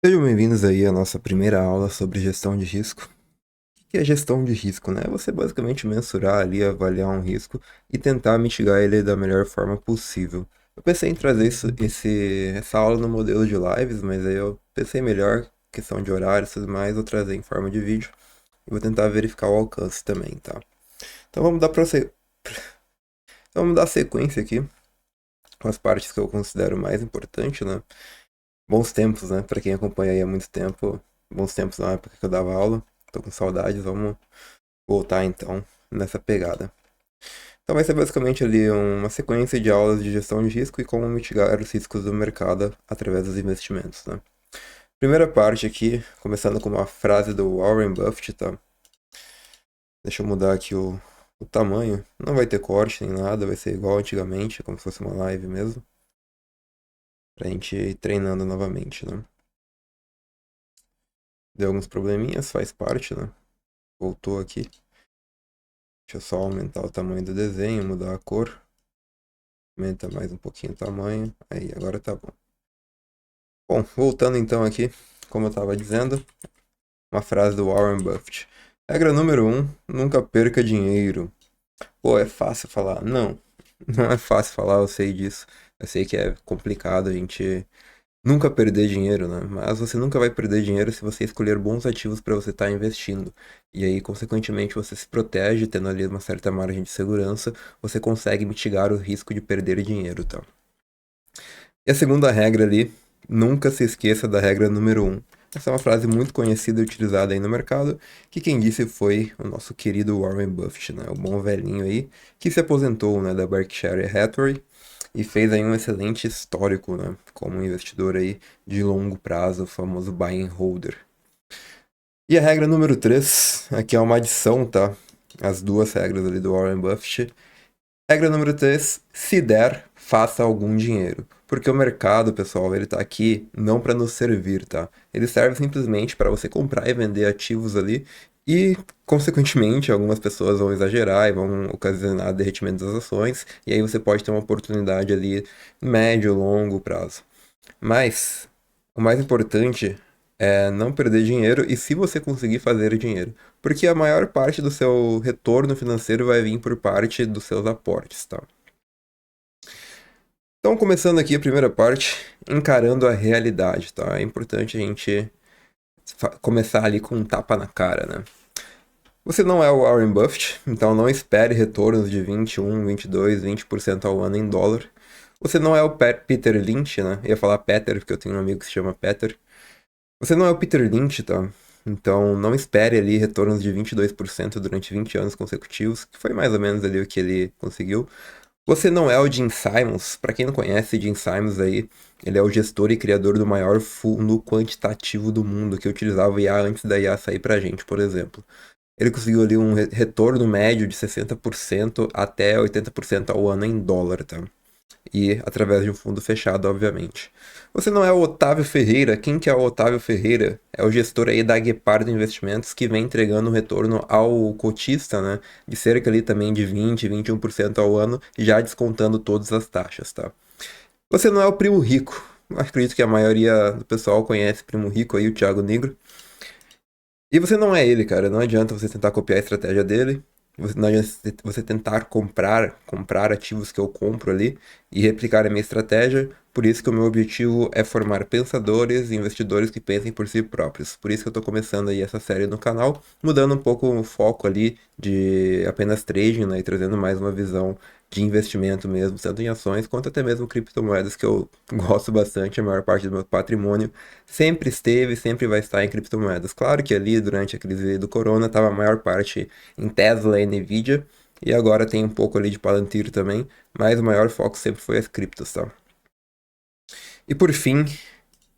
Sejam bem-vindos aí à nossa primeira aula sobre gestão de risco. O que é gestão de risco, né? É você basicamente mensurar ali, avaliar um risco e tentar mitigar ele da melhor forma possível. Eu pensei em trazer essa aula no modelo de lives, mas aí eu pensei melhor, questão de horário e tudo mais, eu trazer em forma de vídeo e vou tentar verificar o alcance também, tá? Então vamos dar sequência aqui com as partes que eu considero mais importantes, né? Bons tempos, né? Pra quem acompanha aí há muito tempo. Bons tempos na época que eu dava aula. Tô com saudades, vamos voltar então nessa pegada. Então vai ser basicamente ali uma sequência de aulas de gestão de risco e como mitigar os riscos do mercado através dos investimentos, né? Primeira parte aqui, começando com uma frase do Warren Buffett, tá? Deixa eu mudar aqui o tamanho. Não vai ter corte nem nada, vai ser igual antigamente, como se fosse uma live mesmo. Pra gente ir treinando novamente, né? Deu alguns probleminhas, faz parte, né? Voltou aqui. Deixa eu só aumentar o tamanho do desenho, mudar a cor. Aumenta mais um pouquinho o tamanho. Aí, agora tá bom. Bom, voltando então aqui, como eu estava dizendo, uma frase do Warren Buffett. Regra número 1, nunca perca dinheiro. Pô, é fácil falar. Não, não é fácil falar, eu sei disso. Eu sei que é complicado a gente nunca perder dinheiro, né? Mas você nunca vai perder dinheiro se você escolher bons ativos para você estar investindo. E aí, consequentemente, você se protege, tendo ali uma certa margem de segurança, você consegue mitigar o risco de perder dinheiro, tá? E a segunda regra ali, nunca se esqueça da regra número 1. Essa é uma frase muito conhecida e utilizada aí no mercado, que quem disse foi o nosso querido Warren Buffett, né? O bom velhinho aí, que se aposentou, né, da Berkshire Hathaway e fez aí um excelente histórico, né, como um investidor aí de longo prazo, o famoso buy and holder. E a regra número 3, aqui é uma adição, tá? As duas regras ali do Warren Buffett. Regra número 3, se der, faça algum dinheiro. Porque o mercado, pessoal, ele tá aqui não para nos servir, tá? Ele serve simplesmente para você comprar e vender ativos ali e, consequentemente, algumas pessoas vão exagerar e vão ocasionar derretimento das ações, e aí você pode ter uma oportunidade ali médio, longo prazo. Mas o mais importante é não perder dinheiro e se você conseguir fazer dinheiro. Porque a maior parte do seu retorno financeiro vai vir por parte dos seus aportes, tá? Então, começando aqui a primeira parte, encarando a realidade, tá? É importante a gente começar ali com um tapa na cara, né? Você não é o Warren Buffett, então não espere retornos de 21, 22, 20% ao ano em dólar. Você não é o Peter Lynch, né? Eu ia falar Peter, porque eu tenho um amigo que se chama Peter. Você não é o Peter Lynch, tá? Então não espere ali retornos de 22% durante 20 anos consecutivos, que foi mais ou menos ali o que ele conseguiu. Você não é o Jim Simons. Para quem não conhece, Jim Simons aí, ele é o gestor e criador do maior fundo quantitativo do mundo, que utilizava o IA antes da IA sair pra gente, por exemplo. Ele conseguiu ali um retorno médio de 60% até 80% ao ano em dólar, tá? E através de um fundo fechado, obviamente. Você não é o Otávio Ferreira. Quem que é o Otávio Ferreira? É o gestor aí da Guepardo Investimentos que vem entregando um retorno ao cotista, né? De cerca ali também de 20, 21% ao ano, já descontando todas as taxas, tá? Você não é o Primo Rico. Acredito que a maioria do pessoal conhece Primo Rico aí, o Thiago Negro. E você não é ele, cara. Não adianta você tentar copiar a estratégia dele. Não adianta você tentar comprar ativos que eu compro ali e replicar a minha estratégia. Por isso que o meu objetivo é formar pensadores e investidores que pensem por si próprios. Por isso que eu estou começando aí essa série no canal, mudando um pouco o foco ali de apenas trading, né, e trazendo mais uma visão de investimento mesmo, tanto em ações quanto até mesmo criptomoedas, que eu gosto bastante, a maior parte do meu patrimônio sempre esteve e sempre vai estar em criptomoedas. Claro que ali, durante a crise do corona, estava a maior parte em Tesla e Nvidia, e agora tem um pouco ali de Palantir também, mas o maior foco sempre foi as criptos, tá? E por fim,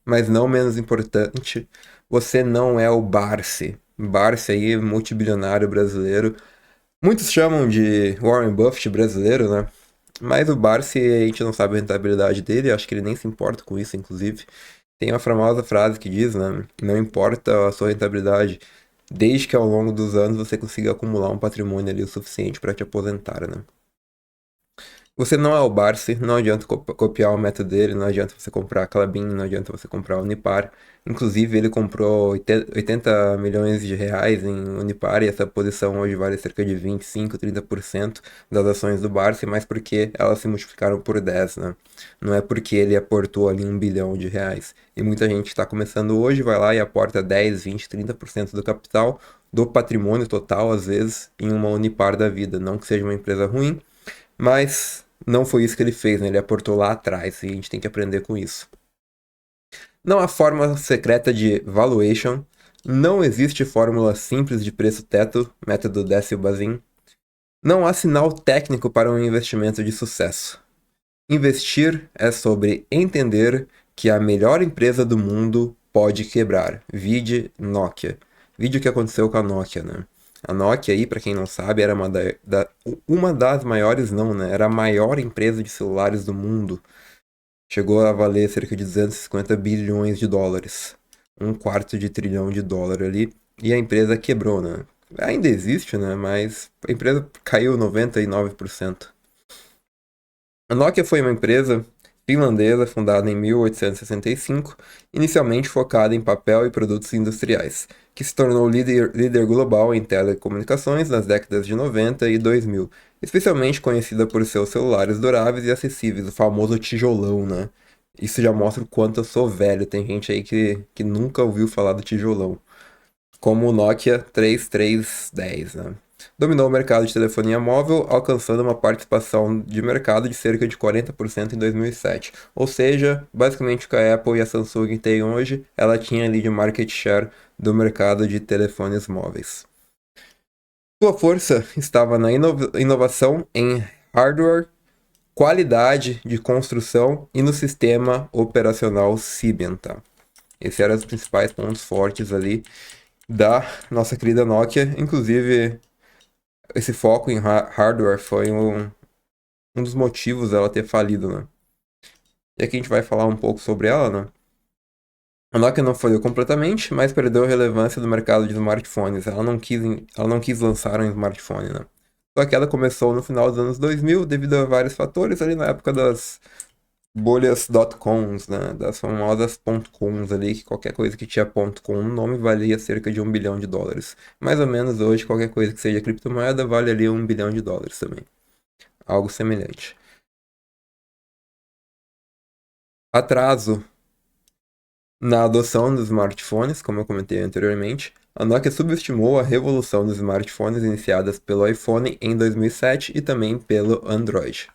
mas não menos importante, você não é o Barsi. Barsi aí, multibilionário brasileiro. Muitos chamam de Warren Buffett brasileiro, né? Mas o Barsi, a gente não sabe a rentabilidade dele, acho que ele nem se importa com isso, inclusive. Tem uma famosa frase que diz, né? Não importa a sua rentabilidade, desde que ao longo dos anos você consiga acumular um patrimônio ali o suficiente para te aposentar, né? Você não é o Barsi, não adianta copiar o método dele, não adianta você comprar a Klabin, não adianta você comprar a Unipar. Inclusive, ele comprou 80 milhões de reais em Unipar e essa posição hoje vale cerca de 25, 30% das ações do Barsi, mas porque elas se multiplicaram por 10, né? Não é porque ele aportou ali 1 bilhão de reais. E muita gente está começando hoje, vai lá e aporta 10, 20, 30% do capital, do patrimônio total, às vezes, em uma Unipar da vida. Não que seja uma empresa ruim, mas não foi isso que ele fez, né? Ele aportou lá atrás e a gente tem que aprender com isso. Não há fórmula secreta de valuation, não existe fórmula simples de preço teto, método Décio-Bazin. Não há sinal técnico para um investimento de sucesso. Investir é sobre entender que a melhor empresa do mundo pode quebrar. Vide Nokia. Vide o que aconteceu com a Nokia, né? A Nokia aí, para quem não sabe, era uma das maiores, não, né? Era a maior empresa de celulares do mundo. Chegou a valer cerca de 250 bilhões de dólares. Um quarto de trilhão de dólar ali. E a empresa quebrou, né? Ainda existe, né? Mas a empresa caiu 99%. A Nokia foi uma empresa finlandesa fundada em 1865, inicialmente focada em papel e produtos industriais, que se tornou líder global em telecomunicações nas décadas de 90 e 2000, especialmente conhecida por seus celulares duráveis e acessíveis, o famoso tijolão, né? Isso já mostra o quanto eu sou velho, tem gente aí que nunca ouviu falar do tijolão, como o Nokia 3310, né? Dominou o mercado de telefonia móvel, alcançando uma participação de mercado de cerca de 40% em 2007. Ou seja, basicamente o que a Apple e a Samsung têm hoje, ela tinha ali de market share do mercado de telefones móveis. Sua força estava na inovação em hardware, qualidade de construção e no sistema operacional Symbian, tá? Esses eram os principais pontos fortes ali da nossa querida Nokia. Inclusive, esse foco em hardware foi um dos motivos dela ter falido, né? E aqui a gente vai falar um pouco sobre ela, né? A Nokia não falhou completamente, mas perdeu a relevância do mercado de smartphones. Ela não quis lançar um smartphone, né? Só que ela começou no final dos anos 2000 devido a vários fatores ali na época das bolhas .coms, né? Das famosas .coms ali, que qualquer coisa que tinha .com no nome valia cerca de 1 bilhão de dólares. Mais ou menos hoje, qualquer coisa que seja criptomoeda vale ali 1 bilhão de dólares também. Algo semelhante. Atraso na adoção dos smartphones, como eu comentei anteriormente, a Nokia subestimou a revolução dos smartphones iniciadas pelo iPhone em 2007 e também pelo Android.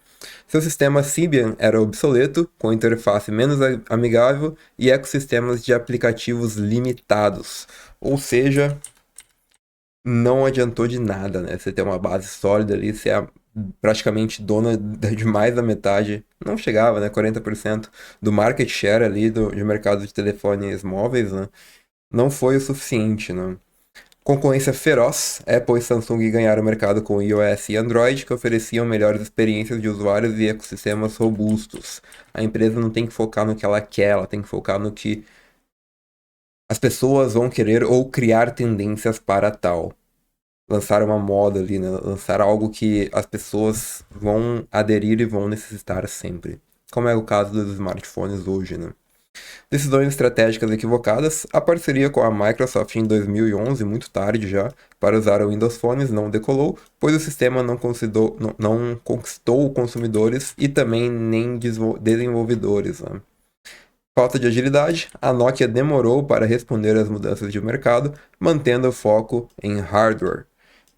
Seu sistema Symbian era obsoleto, com interface menos amigável e ecossistemas de aplicativos limitados. Ou seja, não adiantou de nada, né? Você ter uma base sólida ali, você é praticamente dona de mais da metade, não chegava, né? 40% do market share ali de mercado de telefones móveis, né? Não foi o suficiente, né? Concorrência feroz, Apple e Samsung ganharam o mercado com iOS e Android, que ofereciam melhores experiências de usuários e ecossistemas robustos. A empresa não tem que focar no que ela quer, ela tem que focar no que as pessoas vão querer ou criar tendências para tal. Lançar uma moda ali, né? Lançar algo que as pessoas vão aderir e vão necessitar sempre. Como é o caso dos smartphones hoje, né? Decisões estratégicas equivocadas. A parceria com a Microsoft em 2011, muito tarde já, para usar o Windows Phones não decolou, pois o sistema não conquistou consumidores e também nem desenvolvedores, né? Falta de agilidade, a Nokia demorou para responder às mudanças de mercado, mantendo o foco em hardware,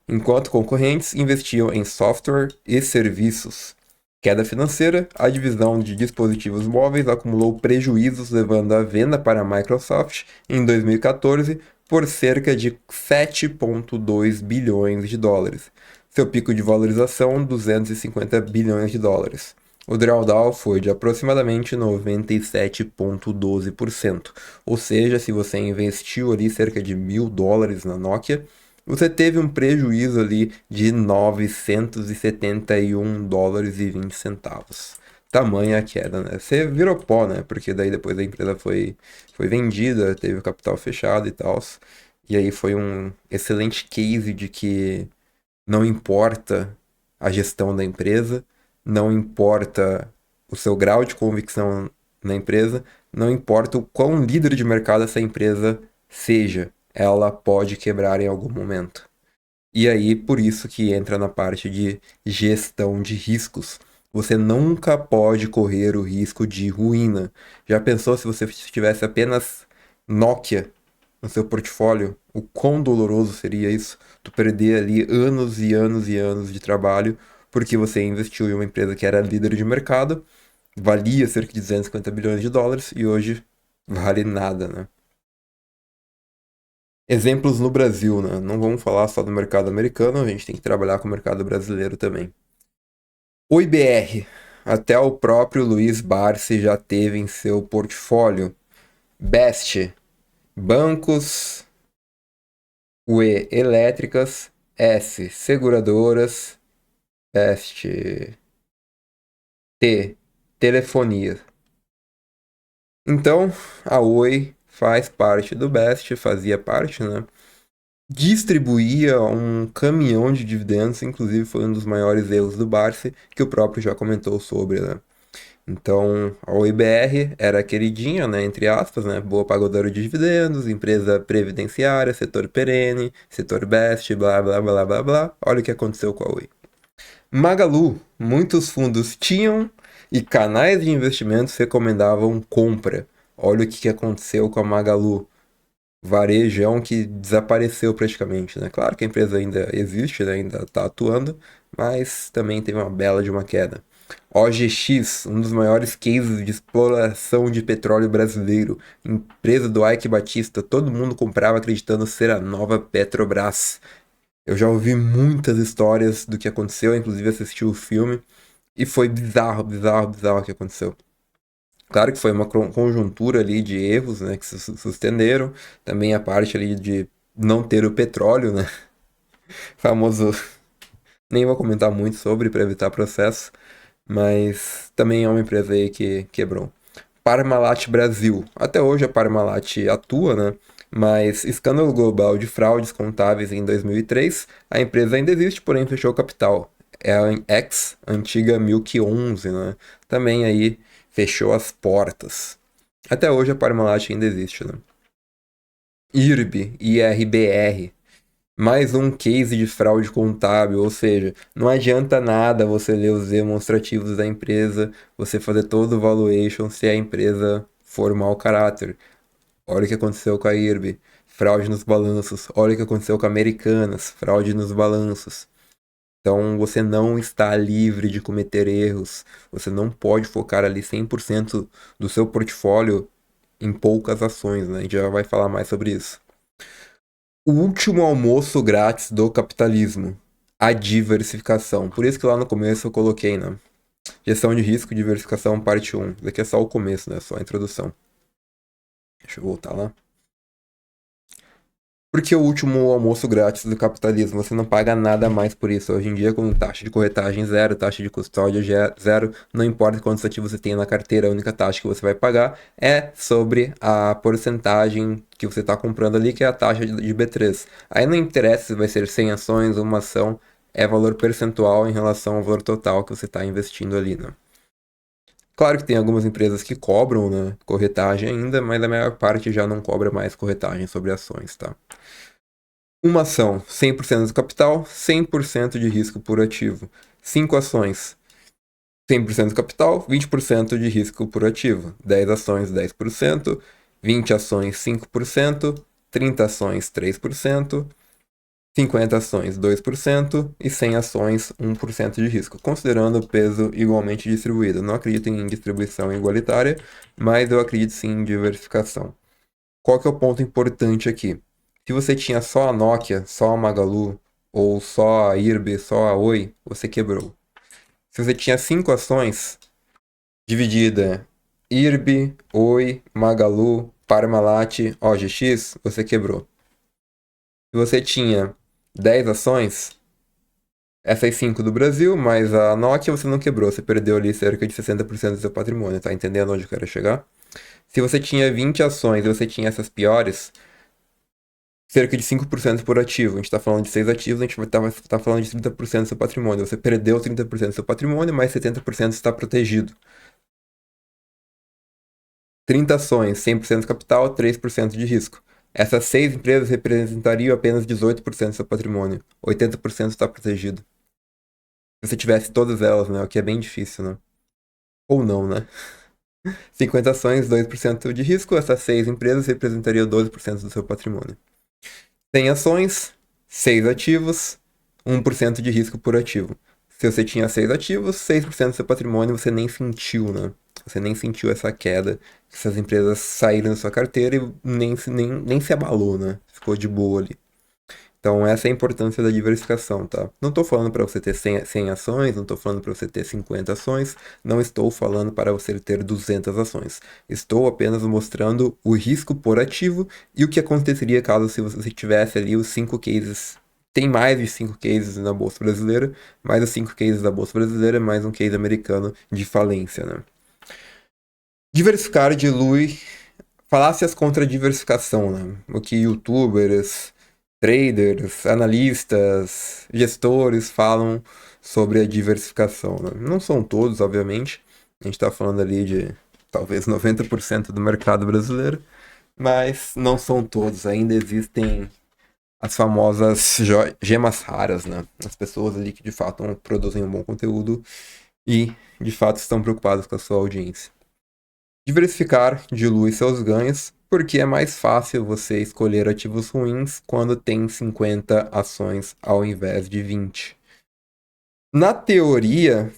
enquanto concorrentes investiam em software e serviços. Queda financeira, a divisão de dispositivos móveis acumulou prejuízos, levando a venda para a Microsoft em 2014 por cerca de 7,2 bilhões de dólares. Seu pico de valorização, 250 bilhões de dólares. O drawdown foi de aproximadamente 97,12%. Ou seja, se você investiu ali cerca de $1.000 na Nokia, você teve um prejuízo ali de 971 dólares e 20 centavos. Tamanha a queda, né? Você virou pó, né? Porque daí depois a empresa foi vendida, teve o capital fechado e tal. E aí foi um excelente case de que não importa a gestão da empresa, não importa o seu grau de convicção na empresa, não importa o quão líder de mercado essa empresa seja, ela pode quebrar em algum momento. E aí, por isso que entra na parte de gestão de riscos. Você nunca pode correr o risco de ruína. Já pensou se você tivesse apenas Nokia no seu portfólio? O quão doloroso seria isso? Tu perder ali anos e anos e anos de trabalho porque você investiu em uma empresa que era líder de mercado, valia cerca de 250 bilhões de dólares e hoje vale nada, né? Exemplos no Brasil, né? Não vamos falar só do mercado americano, a gente tem que trabalhar com o mercado brasileiro também. O IBR, até o próprio Luiz Barsi já teve em seu portfólio. Best, bancos, UE, elétricas, S, seguradoras, Best, T, telefonia. Então, a Oi faz parte do Best, fazia parte, né? Distribuía um caminhão de dividendos, inclusive foi um dos maiores erros do Barsi, que o próprio já comentou sobre, né? Então, a OIBR era queridinha, né, entre aspas, né, boa pagadora de dividendos, empresa previdenciária, setor perene, setor best, blá, blá, blá, blá, blá. Olha o que aconteceu com a Oi. Magalu, muitos fundos tinham e canais de investimentos recomendavam compra. Olha o que aconteceu com a Magalu. Varejão que desapareceu praticamente, né? Claro que a empresa ainda existe, né? Ainda está atuando, mas também teve uma bela de uma queda. OGX, um dos maiores cases de exploração de petróleo brasileiro, empresa do Ike Batista, todo mundo comprava acreditando ser a nova Petrobras. Eu já ouvi muitas histórias do que aconteceu, inclusive assisti o filme, e foi bizarro, bizarro, bizarro o que aconteceu. Claro que foi uma conjuntura ali de erros, né, que se sustenderam, também a parte ali de não ter o petróleo, né, famoso, nem vou comentar muito sobre para evitar processo, mas também é uma empresa aí que quebrou. Parmalat Brasil, até hoje a Parmalat atua, né, mas escândalo global de fraudes contábeis em 2003, a empresa ainda existe, porém fechou o capital. É a antiga Milk 11, né, também aí fechou as portas. Até hoje a Parmalat ainda existe, né? IRB, IRBR, mais um case de fraude contábil, ou seja, não adianta nada você ler os demonstrativos da empresa, você fazer todo o valuation se a empresa for mau caráter. Olha o que aconteceu com a IRB, fraude nos balanços. Olha o que aconteceu com a Americanas, fraude nos balanços. Então você não está livre de cometer erros. Você não pode focar ali 100% do seu portfólio em poucas ações, né? A gente já vai falar mais sobre isso. O último almoço grátis do capitalismo. A diversificação. Por isso que lá no começo eu coloquei, né? Gestão de risco, diversificação, parte 1. Isso aqui é só o começo, né? Só a introdução. Deixa eu voltar lá. Porque o último almoço grátis do capitalismo, você não paga nada mais por isso. Hoje em dia, com taxa de corretagem zero, taxa de custódia zero, não importa quantos ativos você tem na carteira, a única taxa que você vai pagar é sobre a porcentagem que você está comprando ali, que é a taxa de B3. Aí não interessa se vai ser 100 ações, uma ação, é valor percentual em relação ao valor total que você está investindo ali, né? Claro que tem algumas empresas que cobram, né, corretagem ainda, mas a maior parte já não cobra mais corretagem sobre ações, tá? Uma ação, 100% do capital, 100% de risco por ativo. 5 ações, 100% do capital, 20% de risco por ativo. 10 ações, 10%, 20 ações, 5%, 30 ações, 3%, 50 ações, 2% e 100 ações, 1% de risco, considerando o peso igualmente distribuído. Não acredito em distribuição igualitária, mas eu acredito sim em diversificação. Qual que é o ponto importante aqui? Se você tinha só a Nokia, só a Magalu, ou só a IRB, só a Oi, você quebrou. Se você tinha 5 ações, dividida IRB, Oi, Magalu, Parmalat, OGX, você quebrou. Se você tinha 10 ações, essas 5 do Brasil, mais a Nokia, você não quebrou, você perdeu ali cerca de 60% do seu patrimônio, tá entendendo onde eu quero chegar? Se você tinha 20 ações e você tinha essas piores, cerca de 5% por ativo. A gente está falando de 6 ativos, a gente vai estar falando de 30% do seu patrimônio. Você perdeu 30% do seu patrimônio, mas 70% está protegido. 30 ações, 100% capital, 3% de risco. Essas 6 empresas representariam apenas 18% do seu patrimônio. 80% está protegido. Se você tivesse todas elas, né? O que é bem difícil, né? Ou não, né? 50 ações, 2% de risco. Essas 6 empresas representariam 12% do seu patrimônio. 100 ações, 6 ativos, 1% de risco por ativo. Se você tinha 6 ativos, 6% do seu patrimônio você nem sentiu, né? Você nem sentiu essa queda, essas empresas saíram da sua carteira e nem se abalou, né? Ficou de boa ali. Então, essa é a importância da diversificação, tá? Não estou falando para você ter 100 ações, não estou falando para você ter 50 ações, não estou falando para você ter 200 ações. Estou apenas mostrando o risco por ativo e o que aconteceria caso se você tivesse ali os 5 cases. Tem mais de 5 cases na Bolsa Brasileira, mais os 5 cases da Bolsa Brasileira, mais um case americano de falência, né? Diversificar dilui falácias contra a diversificação, né? O que youtubers, traders, analistas, gestores falam sobre a diversificação, né? Não são todos, obviamente. A gente está falando ali de talvez 90% do mercado brasileiro, mas não são todos. Ainda existem as famosas gemas raras, né? As pessoas ali que de fato produzem um bom conteúdo e de fato estão preocupadas com a sua audiência. Diversificar dilui seus ganhos, porque é mais fácil você escolher ativos ruins quando tem 50 ações ao invés de 20. Na teoria,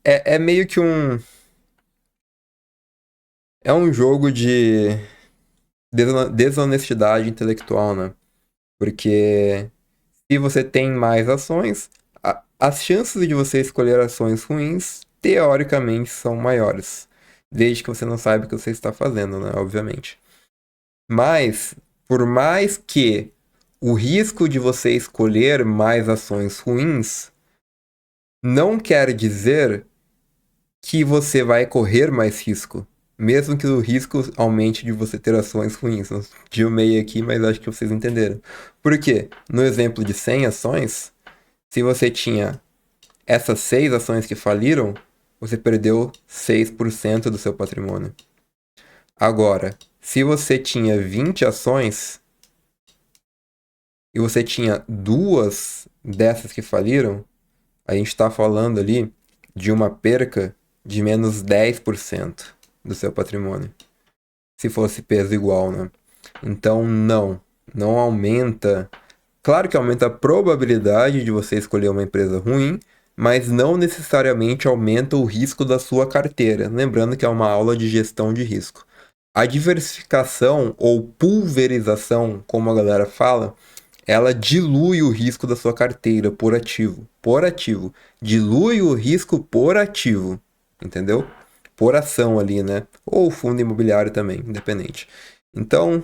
é meio que um. É um jogo de desonestidade intelectual, né? Porque se você tem mais ações, as chances de você escolher ações ruins, teoricamente, são maiores. Desde que você não saiba o que você está fazendo, né? Obviamente. Mas, por mais que o risco de você escolher mais ações ruins não quer dizer que você vai correr mais risco. Mesmo que o risco aumente de você ter ações ruins. Não meio aqui, mas acho que vocês entenderam. Por quê? No exemplo de 100 ações, se você tinha essas 6 ações que faliram, você perdeu 6% do seu patrimônio. Agora, se você tinha 20 ações e você tinha 2 dessas que faliram, a gente está falando ali de uma perca de menos 10% do seu patrimônio. Se fosse peso igual, né? Então, não aumenta. Claro que aumenta a probabilidade de você escolher uma empresa ruim, mas não necessariamente aumenta o risco da sua carteira. Lembrando que é uma aula de gestão de risco. A diversificação ou pulverização, como a galera fala, ela dilui o risco da sua carteira por ativo. Por ativo. Dilui o risco por ativo. Entendeu? Por ação ali, né? Ou fundo imobiliário também, independente. Então,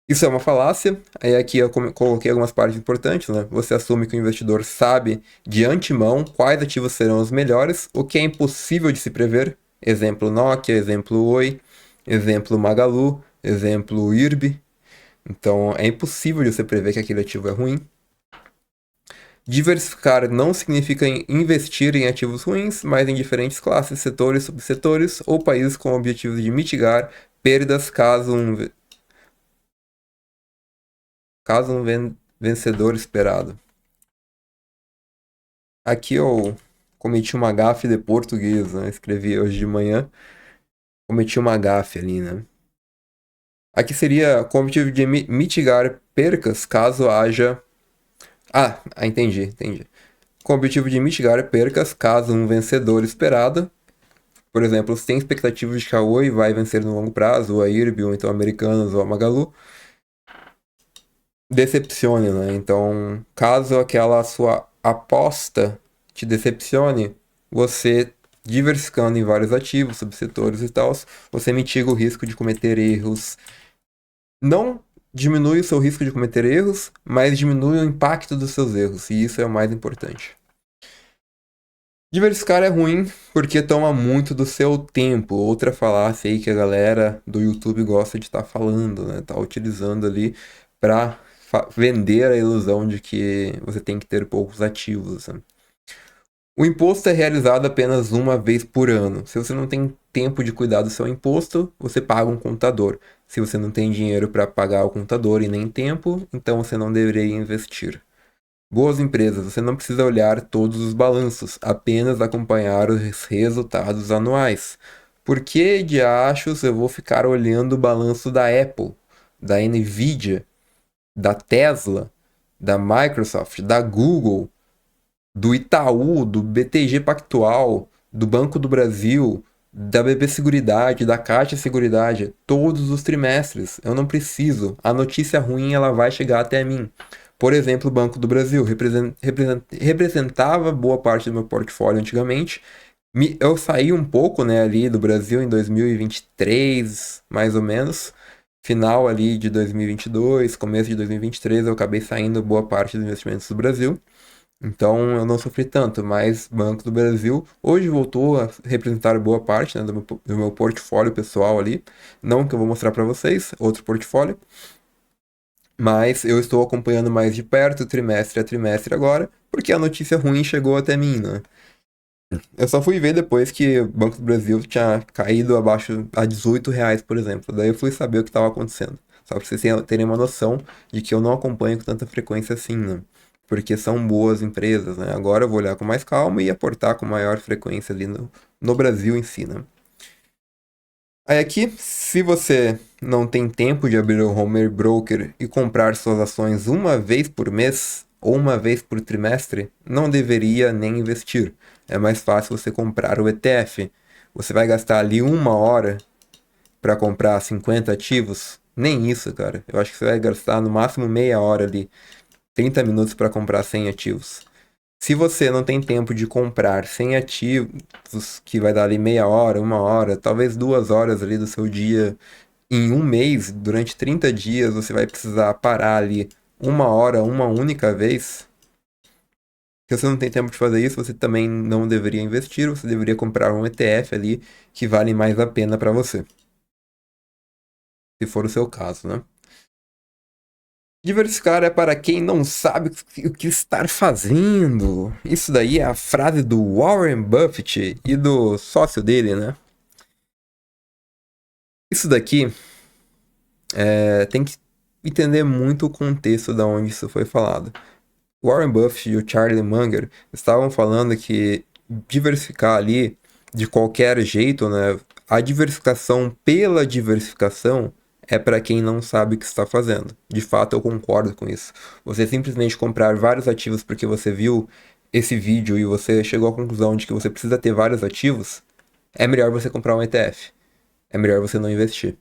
isso é uma falácia. Aí aqui eu coloquei algumas partes importantes, né? Você assume que o investidor sabe de antemão quais ativos serão os melhores, o que é impossível de se prever. Exemplo Nokia, exemplo Oi, exemplo Magalu, exemplo IRB. Então é impossível de você prever que aquele ativo é ruim. Diversificar não significa investir em ativos ruins, mas em diferentes classes, setores, subsetores ou países com o objetivo de mitigar perdas caso um vencedor esperado. Aqui eu cometi uma gafe de português, né? Escrevi hoje de manhã, cometi uma gafe ali, né? Aqui seria com o objetivo de mitigar percas caso haja. Entendi. Com o objetivo de mitigar percas caso um vencedor esperado. Por exemplo, se tem expectativas de que a Oi vai vencer no longo prazo, ou a IRB, ou então a Americanas, ou a Magalu, decepcione, né? Então, caso aquela sua aposta te decepcione, você diversificando em vários ativos, subsetores e tal, você mitiga o risco de cometer erros. Não diminui o seu risco de cometer erros, mas diminui o impacto dos seus erros, e isso é o mais importante. Diversificar é ruim porque toma muito do seu tempo. Outra falácia aí que a galera do YouTube gosta de estar falando, né? Tá utilizando ali para vender a ilusão de que você tem que ter poucos ativos, né? O imposto é realizado apenas uma vez por ano. Se você não tem tempo de cuidar do seu imposto, você paga um contador. Se você não tem dinheiro para pagar o contador e nem tempo, então você não deveria investir. Boas empresas, você não precisa olhar todos os balanços, apenas acompanhar os resultados anuais. Por que de achos eu vou ficar olhando o balanço da Apple, da Nvidia, da Tesla, da Microsoft, da Google, do Itaú, do BTG Pactual, do Banco do Brasil, da BB Seguridade, da Caixa Seguridade, todos os trimestres? Eu não preciso. A notícia ruim ela vai chegar até mim. Por exemplo, o Banco do Brasil representava boa parte do meu portfólio antigamente. Eu saí um pouco, né, ali do Brasil em 2023, mais ou menos. Final ali de 2022, começo de 2023, eu acabei saindo boa parte dos investimentos do Brasil. Então eu não sofri tanto, mas Banco do Brasil hoje voltou a representar boa parte, né, do meu portfólio pessoal ali. Não que eu vou mostrar para vocês, outro portfólio. Mas eu estou acompanhando mais de perto, trimestre a trimestre agora, porque a notícia ruim chegou até mim, né? Eu só fui ver depois que o Banco do Brasil tinha caído abaixo a R$ 18, por exemplo. Daí eu fui saber o que estava acontecendo. Só pra vocês terem uma noção de que eu não acompanho com tanta frequência assim, né? Porque são boas empresas, né? Agora eu vou olhar com mais calma e aportar com maior frequência ali no Brasil em si, né? Aí aqui, se você não tem tempo de abrir o Home Broker e comprar suas ações uma vez por mês ou uma vez por trimestre, não deveria nem investir. É mais fácil você comprar o ETF. Você vai gastar ali uma hora para comprar 50 ativos? Nem isso, cara. Eu acho que você vai gastar no máximo meia hora ali, 30 minutos para comprar 100 ativos. Se você não tem tempo de comprar 100 ativos, que vai dar ali meia hora, uma hora, talvez 2 horas ali do seu dia, em um mês, durante 30 dias, você vai precisar parar ali uma hora, uma única vez. Se você não tem tempo de fazer isso, você também não deveria investir, você deveria comprar um ETF ali que vale mais a pena para você, se for o seu caso, né? Diversificar é para quem não sabe o que estar fazendo. Isso daí é a frase do Warren Buffett e do sócio dele, né? Isso daqui tem que entender muito o contexto da onde isso foi falado. Warren Buffett e o Charlie Munger estavam falando que diversificar ali de qualquer jeito, né? A diversificação pela diversificação é para quem não sabe o que está fazendo. De fato, eu concordo com isso. Você simplesmente comprar vários ativos porque você viu esse vídeo e você chegou à conclusão de que você precisa ter vários ativos, é melhor você comprar um ETF. É melhor você não investir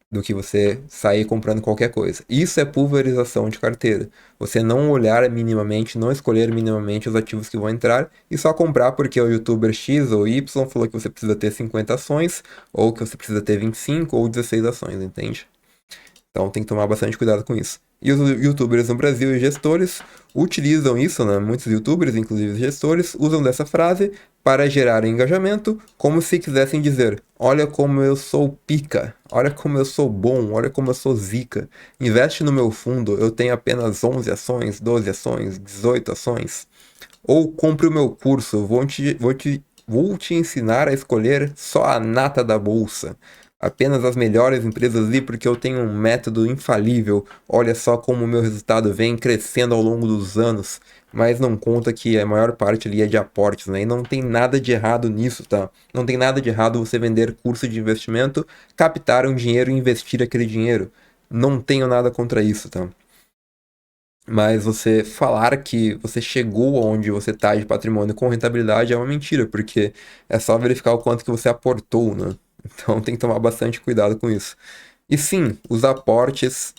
do que você sair comprando qualquer coisa. Isso é pulverização de carteira. Você não olhar minimamente, não escolher minimamente os ativos que vão entrar e só comprar porque o youtuber X ou Y falou que você precisa ter 50 ações, ou que você precisa ter 25 ou 16 ações, entende? Então tem que tomar bastante cuidado com isso. E os youtubers no Brasil e gestores utilizam isso, né? Muitos youtubers, inclusive gestores, usam dessa frase para gerar engajamento, como se quisessem dizer: olha como eu sou pica, olha como eu sou bom, olha como eu sou zica. Investe no meu fundo, eu tenho apenas 11 ações, 12 ações, 18 ações. Ou compre o meu curso, vou te ensinar a escolher só a nata da bolsa. Apenas as melhores empresas ali, porque eu tenho um método infalível. Olha só como o meu resultado vem crescendo ao longo dos anos. Mas não conta que a maior parte ali é de aportes, né? E não tem nada de errado nisso, tá? Não tem nada de errado você vender curso de investimento, captar um dinheiro e investir aquele dinheiro. Não tenho nada contra isso, tá? Mas você falar que você chegou onde você está de patrimônio com rentabilidade é uma mentira, porque é só verificar o quanto que você aportou, né? Então tem que tomar bastante cuidado com isso. E sim, os aportes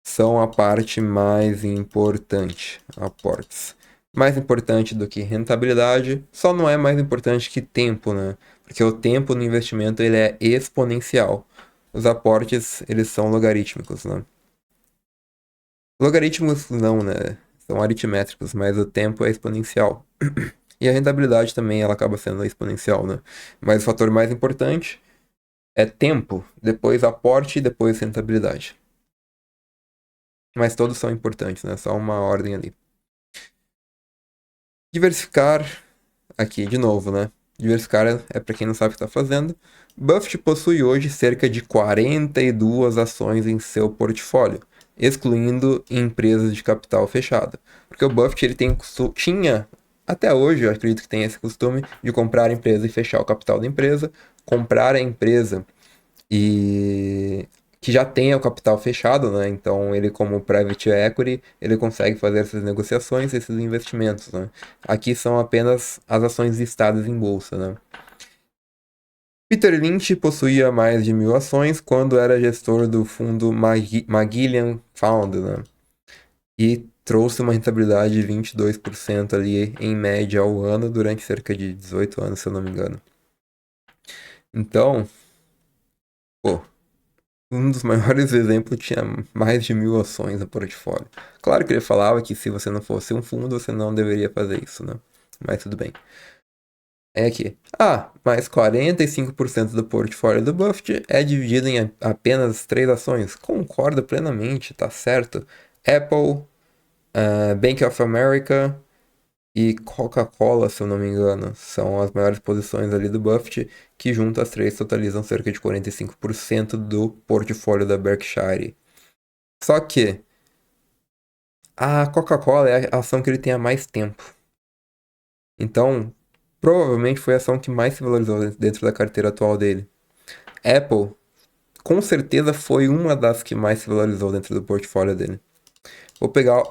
são a parte mais importante. Aportes. Mais importante do que rentabilidade, só não é mais importante que tempo, né? Porque o tempo no investimento ele é exponencial. Os aportes, eles são logarítmicos, né? Logaritmos não, né? São aritmétricos, mas o tempo é exponencial. E a rentabilidade também ela acaba sendo exponencial, né? Mas o fator mais importante é tempo, depois aporte e depois rentabilidade. Mas todos são importantes, né? Só uma ordem ali. Diversificar, aqui de novo, né? Diversificar é para quem não sabe o que está fazendo. Buffett possui hoje cerca de 42 ações em seu portfólio, excluindo empresas de capital fechado. Porque o Buffett ele tinha, até hoje, eu acredito que tem esse costume de comprar a empresa e fechar o capital da empresa, comprar a empresa e que já tenha o capital fechado, né? Então ele como private equity, ele consegue fazer essas negociações, esses investimentos, né? Aqui são apenas as ações listadas em bolsa, né? Peter Lynch possuía mais de 1.000 ações quando era gestor do fundo Magellan Fund, né? E trouxe uma rentabilidade de 22% ali em média ao ano durante cerca de 18 anos, se eu não me engano. Então, pô, um dos maiores exemplos tinha mais de 1.000 ações no portfólio. Claro que ele falava que se você não fosse um fundo, você não deveria fazer isso, né? Mas tudo bem. É aqui. Ah, mas 45% do portfólio do Buffett é dividido em apenas 3 ações. Concordo plenamente, tá certo. Apple, Bank of America e Coca-Cola, se eu não me engano, são as maiores posições ali do Buffett, que juntas as três totalizam cerca de 45% do portfólio da Berkshire. Só que a Coca-Cola é a ação que ele tem há mais tempo. Então, provavelmente foi a ação que mais se valorizou dentro da carteira atual dele. Apple, com certeza, foi uma das que mais se valorizou dentro do portfólio dele. Vou pegar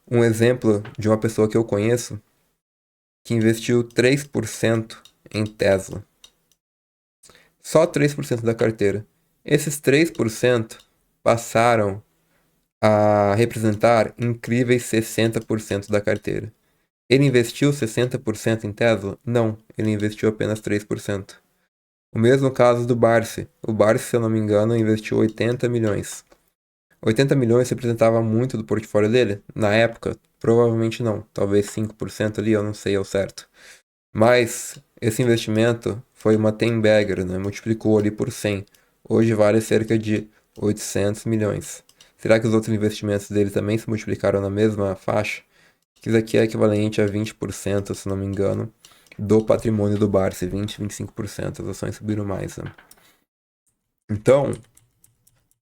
um exemplo de uma pessoa que eu conheço que investiu 3% em Tesla. Só 3% da carteira. Esses 3% passaram a representar incríveis 60% da carteira. Ele investiu 60% em Tesla? Não, ele investiu apenas 3%. O mesmo caso do Barsi. O Barsi, se eu não me engano, investiu 80 milhões. 80 milhões representava muito do portfólio dele? Na época, provavelmente não. Talvez 5% ali, eu não sei ao certo. Mas esse investimento foi uma 10 bagger, né? Multiplicou ali por 100. Hoje vale cerca de 800 milhões. Será que os outros investimentos dele também se multiplicaram na mesma faixa? Que isso aqui é equivalente a 20%, se não me engano, do patrimônio do Barsi, 25%. As ações subiram mais, né? Então,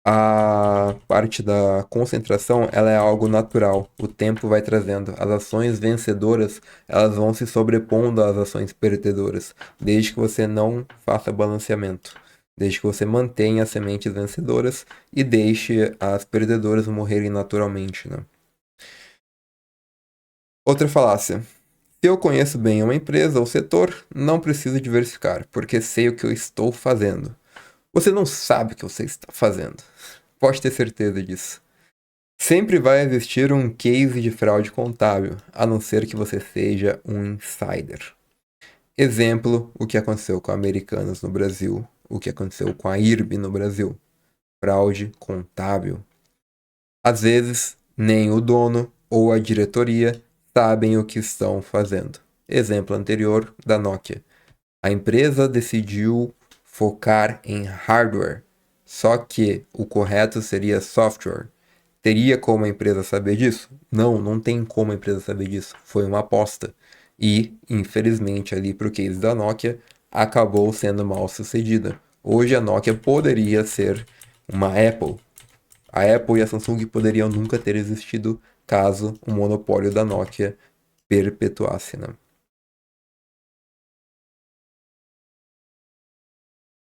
a parte da concentração, ela é algo natural. O tempo vai trazendo. As ações vencedoras, elas vão se sobrepondo às ações perdedoras, desde que você não faça balanceamento. Desde que você mantenha as sementes vencedoras e deixe as perdedoras morrerem naturalmente, né? Outra falácia. Se eu conheço bem uma empresa ou setor, não preciso diversificar, porque sei o que eu estou fazendo. Você não sabe o que você está fazendo. Pode ter certeza disso. Sempre vai existir um case de fraude contábil, a não ser que você seja um insider. Exemplo, o que aconteceu com a Americanas no Brasil, o que aconteceu com a IRB no Brasil. Fraude contábil. Às vezes, nem o dono ou a diretoria sabem o que estão fazendo. Exemplo anterior da Nokia. A empresa decidiu focar em hardware, só que o correto seria software. Teria como a empresa saber disso? Não, não tem como a empresa saber disso. Foi uma aposta. E, infelizmente, ali para o case da Nokia, acabou sendo mal sucedida. Hoje a Nokia poderia ser uma Apple. A Apple e a Samsung poderiam nunca ter existido caso o monopólio da Nokia perpetuasse, né?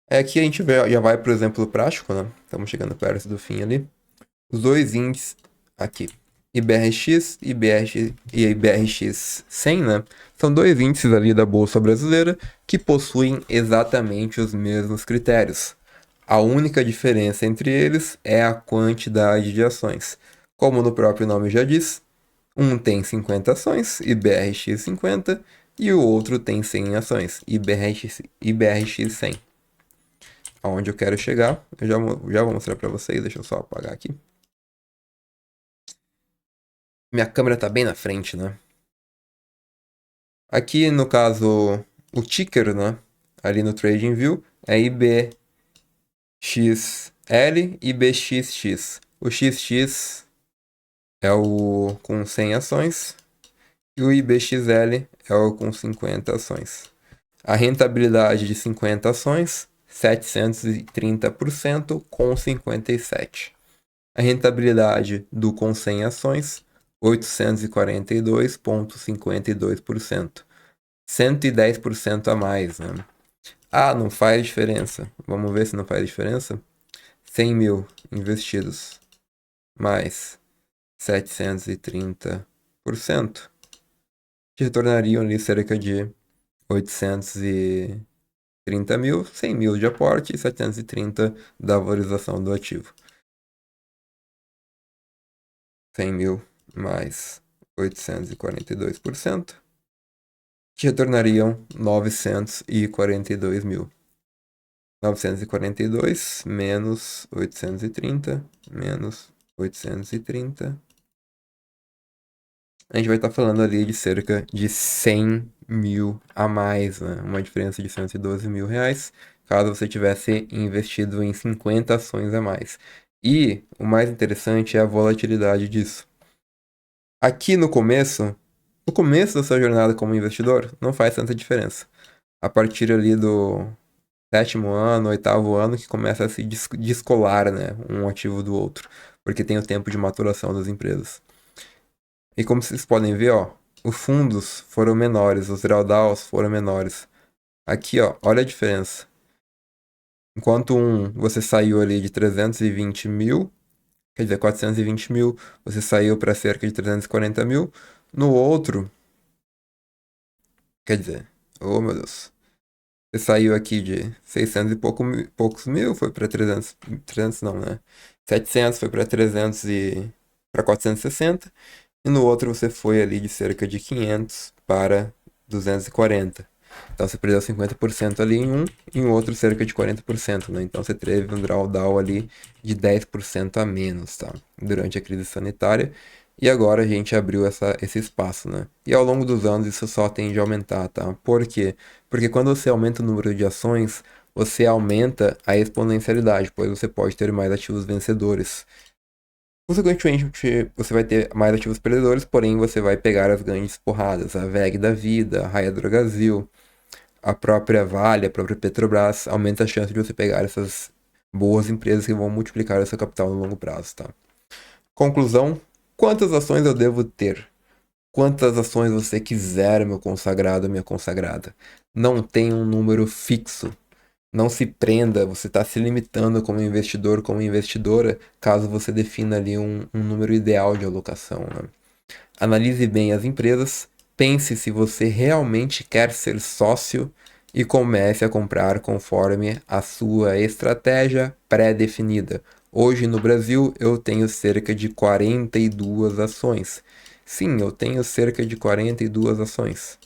É que a gente já vai para o exemplo prático, né? Estamos chegando perto do fim ali. Os dois índices aqui, IBRX e IBRX 100, né? São dois índices ali da Bolsa Brasileira que possuem exatamente os mesmos critérios. A única diferença entre eles é a quantidade de ações. Como no próprio nome já diz, um tem 50 ações, IBRX 50, e o outro tem 100 ações, IBRX 100. Aonde eu quero chegar, eu já vou mostrar para vocês, deixa eu só apagar aqui. Minha câmera tá bem na frente, né? Aqui, no caso, o ticker, né? Ali no TradingView é IBXL e IBXX. O XX é o com 100 ações e o IBXL é o com 50 ações. A rentabilidade de 50 ações, 730% com 57. A rentabilidade do com 100 ações, 842,52%. 110% a mais, né? Ah, não faz diferença. Vamos ver se não faz diferença. 100 mil investidos mais 730% te retornariam ali cerca de 830 mil, 100 mil de aporte e 730 da valorização do ativo. 100 mil mais 842%, te retornariam 942 mil. 942 menos 830 menos 830. A gente vai estar falando ali de cerca de 100 mil a mais, né? Uma diferença de 112 mil reais, caso você tivesse investido em 50 ações a mais. E o mais interessante é a volatilidade disso. Aqui no começo da sua jornada como investidor, não faz tanta diferença. A partir ali do sétimo ano, oitavo ano, que começa a se descolar, né, um ativo do outro, porque tem o tempo de maturação das empresas. E como vocês podem ver, ó, os fundos foram menores, os drawdowns foram menores. Aqui, ó, olha a diferença. Enquanto você saiu ali de 320 mil, quer dizer, 420 mil, você saiu para cerca de 340 mil. No outro, quer dizer, oh meu Deus, você saiu aqui de 600 e poucos mil, foi para 300 não, né? 700 foi para 300 e para 460. E no outro você foi ali de cerca de 500 para 240. Então você perdeu 50% ali em um, e em outro cerca de 40%, né? Então você teve um drawdown ali de 10% a menos, tá? Durante a crise sanitária. E agora a gente abriu esse espaço, né? E ao longo dos anos isso só tende a aumentar, tá? Por quê? Porque quando você aumenta o número de ações, você aumenta a exponencialidade, pois você pode ter mais ativos vencedores. Consequentemente, você vai ter mais ativos perdedores, porém você vai pegar as grandes porradas. A VEG da vida, a Raia Drogasil, a própria Vale, a própria Petrobras, aumenta a chance de você pegar essas boas empresas que vão multiplicar o seu capital no longo prazo, tá? Conclusão, quantas ações eu devo ter? Quantas ações você quiser, meu consagrado, minha consagrada? Não tem um número fixo. Não se prenda, você está se limitando como investidor, como investidora, caso você defina ali um número ideal de alocação, né? Analise bem as empresas, pense se você realmente quer ser sócio e comece a comprar conforme a sua estratégia pré-definida. Hoje no Brasil eu tenho cerca de 42 ações. Sim, eu tenho cerca de 42 ações.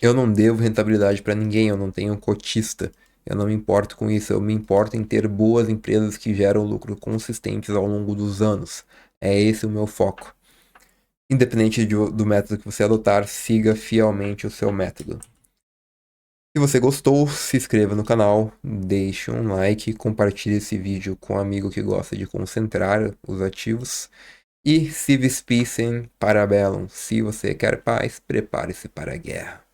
Eu não devo rentabilidade para ninguém, eu não tenho cotista. Eu não me importo com isso, eu me importo em ter boas empresas que geram lucro consistentes ao longo dos anos. É esse o meu foco. Independente do método que você adotar, siga fielmente o seu método. Se você gostou, se inscreva no canal, deixe um like, compartilhe esse vídeo com um amigo que gosta de concentrar os ativos. E se vis pacem, parabellum. Se você quer paz, prepare-se para a guerra.